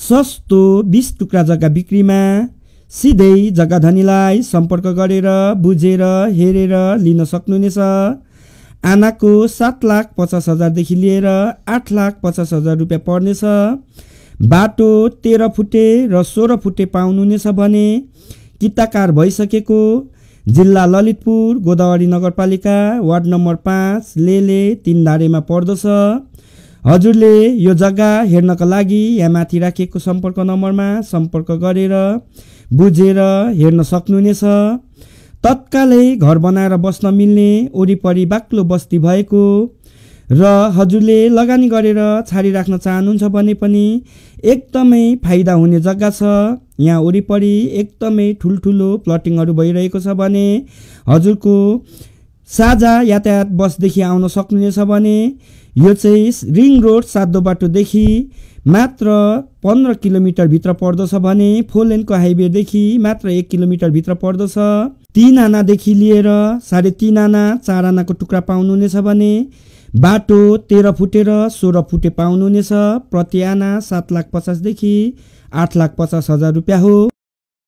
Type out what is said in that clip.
सस्तो 20 टुक्रा जग्गा बिक्रीमा। सिधै जग्गा धनीलाई सम्पर्क गरेर बुझेर हेरेर लिन सक्नुहुनेछ। आनाको 7,50,000 देखि लिएर 8,50,000 रुपियाँ पर्नेछ। बाटो 13 फुटे र 16 फुटे पाउनुहुनेछ भने किताकार भइसकेको जिल्ला ललितपुर गोदावरी नगरपालिका वार्ड नम्बर 5 लेले 3 धारेमा पर्दछ। हजुरले यो जग्गा हेर्नका लागि यहाँ माथि राखिएको सम्पर्क नम्बरमा सम्पर्क गरेर बुझेर हेर्न सक्नुहुनेछ। तत्कालै घर बनाएर बस्न मिल्ने वरिपरि बाक्लो बस्ती भएको र हजुरले लगानी गरेर छाडिराख्न चाहनुहुन्छ भने पनि एकदमै फाइदा हुने जग्गा छ। यहाँ वरिपरि एकदमै ठुल्ठुलो प्लटिङहरू भइरहेको छ भने हजुरको साझा यातायात बसदेखि आउन सक्नुहुनेछ भने यो चाहिँ रिङ रोड सातो बाटोदेखि मात्र 15 किलोमिटर भित्र पर्दछ भने 4 लेनको हाइवेदेखि मात्र 1 किलोमिटर भित्र पर्दछ। 3 आनादेखि लिएर 3.5 आना 4 आनाको टुक्रा पाउनुहुनेछ भने बाटो 13 फुटे र 16 फुटे पाउनुहुनेछ। प्रति आना 7,50,000 देखि 8,50,000 रुपियाँ हो।